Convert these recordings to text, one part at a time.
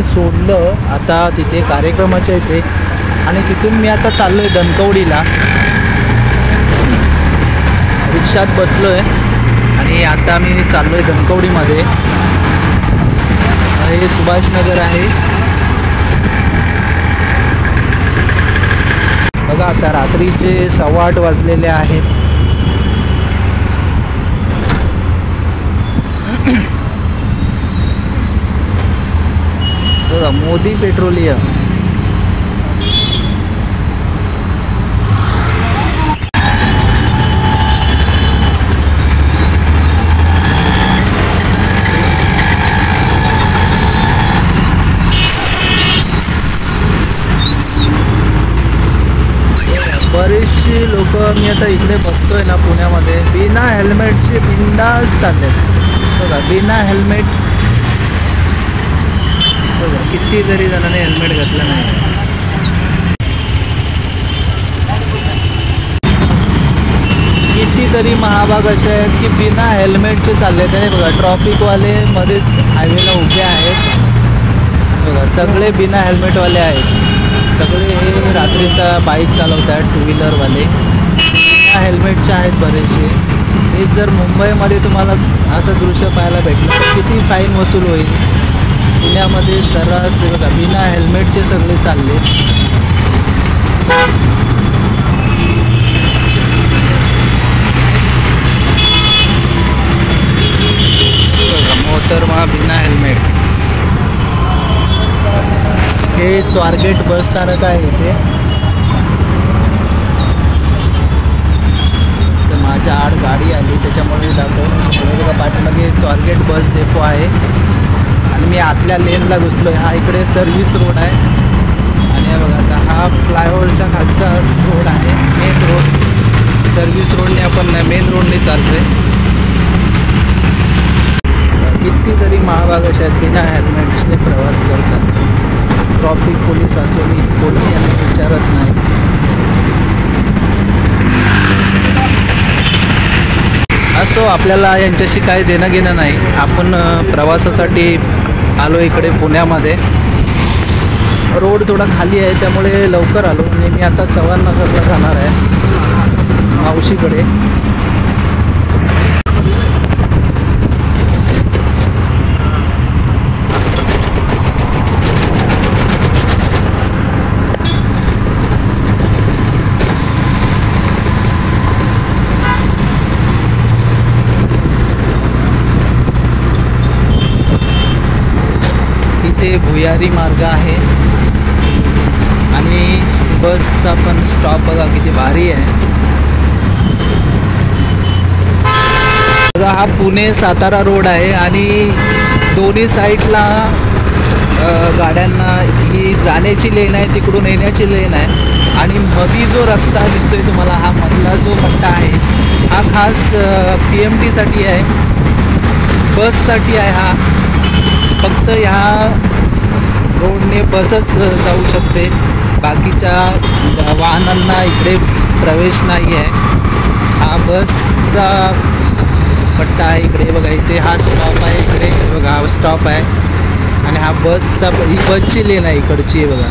मी सोडलं आता तिथे कार्यक्रमाच्या इथे आणि तिथून मी आता चाललो आहे धनकवडीला. रिक्षात बसलो आहे आणि आता मी चाललो आहे धनकवडीमध्ये. हे सुभाषनगर आहे. बघा आता रात्रीचे 8:15 वाजलेले आहेत. बघा मोदी पेट्रोलियम. बरेचसे लोक मी आता इकडे बघतोय ना पुण्यामध्ये बिना हेल्मेटचे बिंदास चाललेत. बघा बिना हेल्मेट. बघा कितीतरी जणांनी हेल्मेट घातलं नाही. कितीतरी महाभाग असे आहेत की बिना हेल्मेटचे चालले. त्याने बघा ट्रॉफिकवाले मध्येच हायवेला उभे आहेत. बघा सगळे बिना हेल्मेटवाले आहेत. सगळे हे रात्रीचा बाईक चालवत आहेत. टू व्हीलरवाले बिना हेल्मेटचे आहेत बरेचसे. हे जर मुंबईमध्ये तुम्हाला असं दृश्य पाहायला भेटलं तर किती फाईन वसूल होईल. पुण्यामध्ये सर्रास बघा बिना हेल्मेटचे सगळे चालले. मोहतरमा बिना हेल्मेट. हे स्वारगेट बस स्थानक आहे इथे. तर माझ्या आड गाडी आली त्याच्यामुळे दाखवून बघा पाठीमागे स्वारगेट बस डेपो आहे आणि मी आतल्या लेनला घुसलो आहे. हा इकडे सर्व्हिस रोड आहे आणि बघा आता हा फ्लायओव्हरच्या खालचा रोड आहे मेन रोड. सर्व्हिस रोडने आपण मेन रोडने चालतो आहे. कितीतरी महाभाग असे आहेत बिना हेल्मेटचे प्रवास करतात. ट्रॉफिक पोलीस असो कोणी यांना विचारत नाही. असो आपल्याला यांच्याशी काही देणं घेणं नाही. आपण प्रवासासाठी आलो इकडे पुण्यामध्ये. रोड थोडा खाली आहे त्यामुळे लवकर आलो आणि मी आता चव्हाणनगरला जाणार आहे मावशीकडे. इथे भुयारी मार्ग आहे आणि बसचा पण स्टॉप बघा किती भारी आहे. बघा हा पुणे सातारा रोड आहे आणि दोन्ही साईडला गाड्यांना ही जाण्याची लेन आहे तिकडून येण्याची लेन आहे आणि मधी जो रस्ता दिसतोय तुम्हाला हा मधला जो पट्टा आहे हा खास PMT साठी आहे. बससाठी आहे. हा फक्त ह्या रोडने बसच जाऊ शकते. बाकीच्या वाहनांना इकडे प्रवेश नाही आहे. हा बसचा पट्टा आहे इकडे बघा. इथे हा स्टॉप आहे. इकडे बघा हा स्टॉप आहे आणि हा बसचा ही बसची लेन आहे इकडची बघा.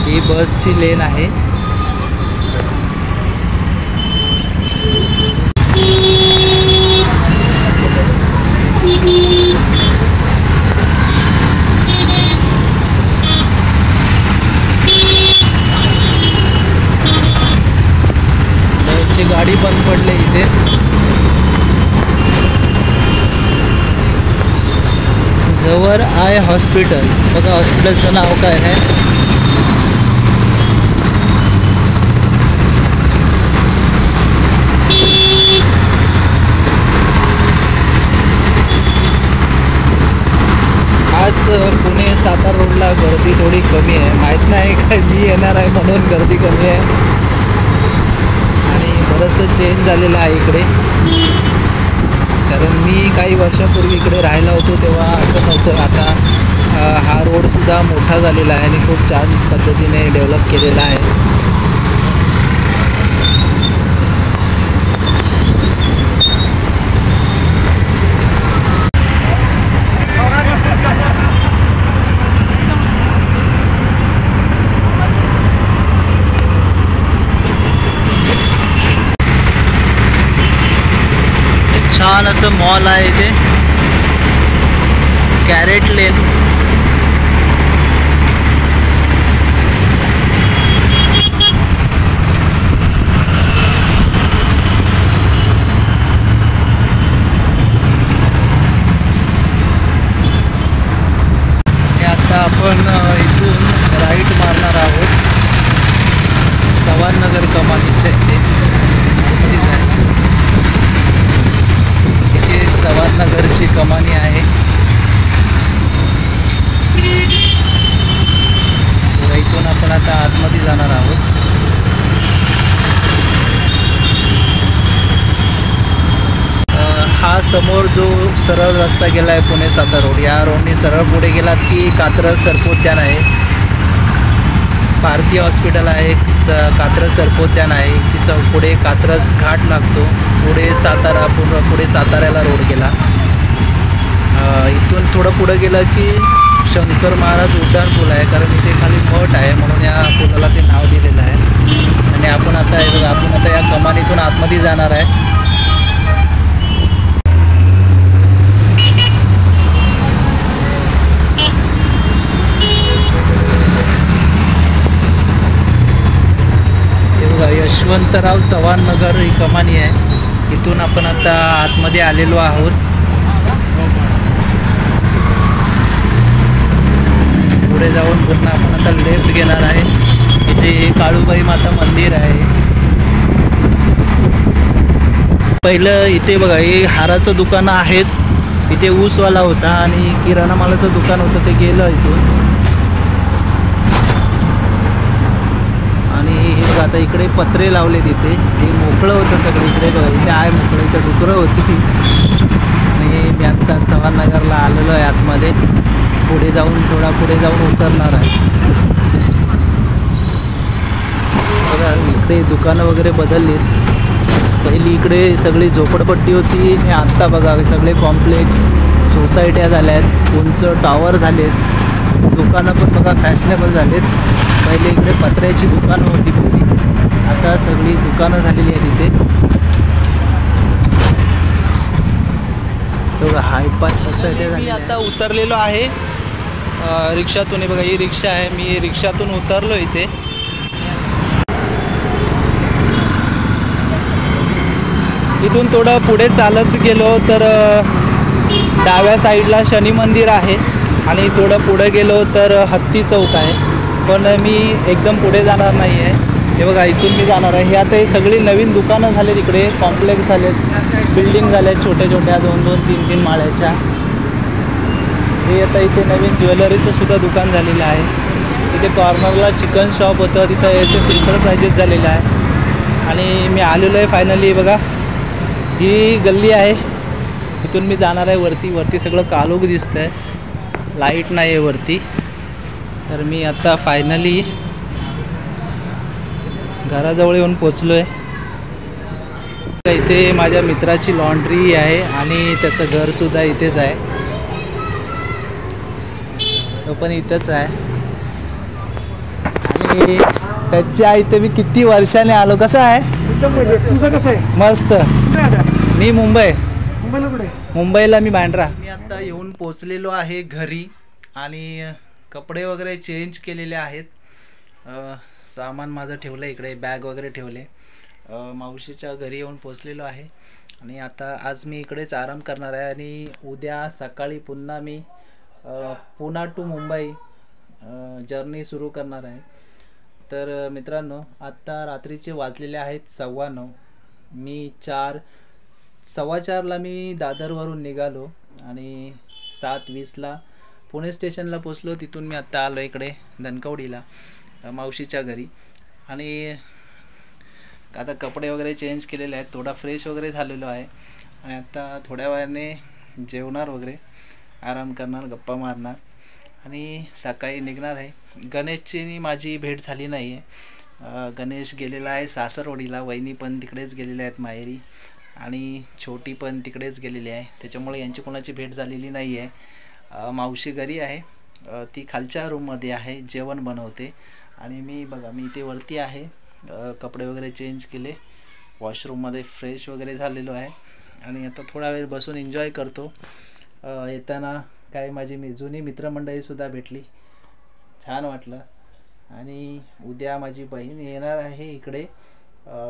ही बसची लेन आहे. गाडी बंद पडली इथे. जवर आय हॉस्पिटल बघा. हॉस्पिटलचं नाव काय आहे. आज पुणे सातारा रोडला गर्दी थोडी कमी आहे. माहीत नाही काय मी येणार आहे म्हणून गर्दी कमी आहे आणि बरंचसं चेंज झालेलं आहे इकडे. कारण मी काही वर्षापूर्वी इकडे राहायला होतो तेव्हा असं नव्हतं. आता हा रोडसुद्धा मोठा झालेला आहे आणि खूप छान पद्धतीने डेव्हलप केलेला आहे. छान असं मॉल आहे इथे, कॅरेट लेन. आता आपण इथून राईट मारणार आहोत चव्हाणनगर कमानीच्या इथे. इथे चव्हाणनगरची कमानी आहे. इथून आपण आता आतमध्ये जाणार आहोत. हा समोर जो सरळ रस्ता गेला आहे पुणे सातारा रोड, या रोडने सरळ पुढे गेलात की कात्रज सर्पोद्यान आहे, भारतीय हॉस्पिटल आहे, कात्रज सर्पोद्यान आहे की पुढे कात्रज घाट लागतो, पुढे सातारा, पुढे साताऱ्याला रोड गेला. इथून थोडं पुढं गेलं की शंकर महाराज उड्डाण पूल आहे, कारण इथे खाली मठ आहे म्हणून या पुलाला ते नाव दिलेलं आहे. आणि आपण आता या कमानीतून आतमध्ये जाणार आहे. यशवंतराव चव्हाणनगर ही कमानी आहे. इथून आपण आता आतमध्ये आलेलो आहोत. पुढे जाऊन पुन्हा आपण आता लेफ्ट घेणार आहे. इथे काळूबाई माता मंदिर आहे. पहिलं इथे बघा हे हाराचं दुकान आहेत. इथे ऊसवाला होता आणि किराणा मालाचं दुकान होतं, ते गेलं इथून. आणि हे आता इकडे पत्रे लावले, तिथे हे मोकळं होतं सगळीकडे. बघा इथे आहे मोकळं, इथं डुकरं होती. आणि मी आत्ता चव्हाणनगरला आलेलो आहे आतमध्ये. थोडा पुढे जाऊन उतरणार आहे. बघा इकडे दुकानं वगैरे दुकाने पहिली इकडे सगळी झोपडपट्टी होती आणि आत्ता बघा सगळे कॉम्प्लेक्स, सोसायट्या झाल्या आहेत, उंच टॉवर झालेत, दुकानं पण बघा फॅशनेबल झालेत. पहिले इकडे पत्र्याची दुकानं होती पूर्वी, आता सगळी दुकानं झालेली आहेत इथे. बघा हायपाय सोसायटी. मी आता उतरलेलो आहे रिक्षातून. बघा ही रिक्षा आहे, मी रिक्षातून उतरलो इथे. इथून थोडं पुढे चालत गेलो तर डाव्या साईडला शनी मंदिर आहे आणि थोडं पुढे गेलो तर हत्ती चौक आहे. पण मी एकदम पुढे जाणार नाही आहे. हे बघा इथून मी जाणार आहे. हे आता हे सगळी नवीन दुकानं झालेत, इकडे कॉम्प्लेक्स झालेत, बिल्डिंग झाल्यात छोट्या छोट्या 2-2, 3-3 माळ्याच्या. हे आता इथे नवीन ज्वेलरीचं सुद्धा दुकान झालेलं आहे. इथे कॉर्नरला चिकन शॉप होतं, तिथं याचे सिल्वर प्राइजेस झालेलं आहे. आणि मी आलेलो आहे फायनली. बघा ही गल्ली आहे, इथून मी जाणार आहे वरती सगळं कालोख दिसतं आहे, लाईट नाही आहे वरती. तर मी आता फायनली घराजवळ येऊन पोचलो आहे. इथे माझ्या मित्राची लॉन्ड्री आहे आणि त्याचं घरसुद्धा इथेच आहे, तो पण इथंच आहे. आणि त्याच्या इथे मी किती वर्षाने आलो. कसं आहे? तुझं कसं आहे? मस्त. मी मुंबईला कुठे? मुंबईला मी बांद्रा. मी आता येऊन पोचलेलो आहे घरी आणि कपडे वगैरे चेंज केलेले आहेत. सामान माझं ठेवलं इकडे, बॅग वगैरे ठेवले. मावशीच्या घरी येऊन पोचलेलो आहे आणि आता आज मी इकडेच आराम करणार आहे. आणि उद्या सकाळी पुन्हा मी पुणे टू मुंबई जर्नी सुरू करणार आहे. तर मित्रांनो आत्ता रात्रीचे वाजलेले आहेत 9:15. मी 4:15ला मी दादरवरून निघालो आणि 7:20ला पुणे स्टेशनला पोचलो. तिथून मी आत्ता आलो इकडे धनकवडीला मावशीच्या घरी. आणि आता कपडे वगैरे चेंज केलेले आहेत, थोडा फ्रेश वगैरे झालेलो आहे आणि आता थोड्या वेळाने जेवणार वगैरे, आराम करणार, गप्पा मारणार आणि सकाळी निघणार आहे. गणेशची माझी भेट झाली नाही आहे. गणेश गेलेला आहे सासरवाडीला, वहिनी पण तिकडेच गेलेल्या आहेत माहेरी आणि छोटी पण तिकडेच गेलेली आहे, त्याच्यामुळे यांची कोणाची भेट झालेली नाही आहे. मावशी घरी आहे, ती खालच्या रूममध्ये आहे, जेवण बनवते आणि मी बघा मी इथे वरती आहे. कपडे वगैरे चेंज केले, वॉशरूममध्ये फ्रेश वगैरे झालेलो आहे आणि आता थोडा वेळ बसून एन्जॉय करतो. येताना काय माझी जुनी मित्रमंडळीसुद्धा भेटली, छान वाटलं. आणि उद्या माझी बहीण येणार आहे इकडे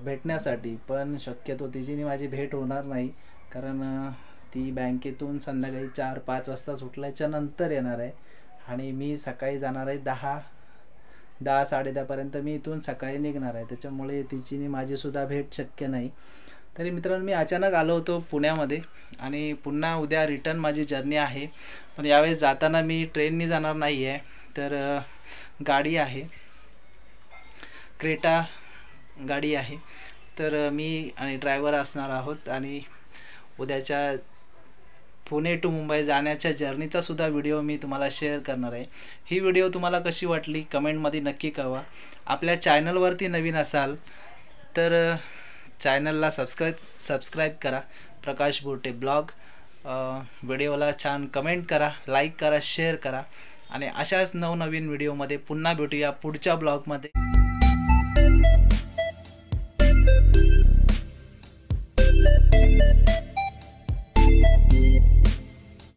भेटण्यासाठी, पण शक्यतो तिची माझी भेट होणार नाही, कारण ती बँकेतून संध्याकाळी 4-5 वाजता सुटल्याच्या नंतर येणार आहे आणि मी सकाळी जाणार आहे 10-10:30पर्यंत मी इथून सकाळी निघणार आहे. त्याच्यामुळे तिची माझीसुद्धा भेट शक्य नाही. तरी मित्रांनो, मी अचानक आलो होतो पुण्यामध्ये आणि पुन्हा उद्या रिटर्न माझी जर्नी आहे. पण यावेळेस जाताना मी ट्रेननी जाणार नाही आहे, तर गाडी आहे, क्रेटा गाडी आहे. तर मी आणि ड्रायव्हर असणार आहोत आणि उद्याच्या पुणे टू मुंबई जाण्याच्या जर्नीचा सुद्धा व्हिडिओ मी तुम्हाला शेअर करणार आहे. ही व्हिडिओ तुम्हाला कशी वाटली कमेंटमध्ये नक्की कळवा. आपल्या चॅनलवरती नवीन असाल तर चॅनलला सबस्क्राईब करा, प्रकाश बोरटे ब्लॉग. व्हिडिओला छान कमेंट करा, लाईक करा, शेअर करा आणि अशाच नवनवीन व्हिडिओमध्ये पुन्हा भेटूया पुढच्या ब्लॉगमध्ये.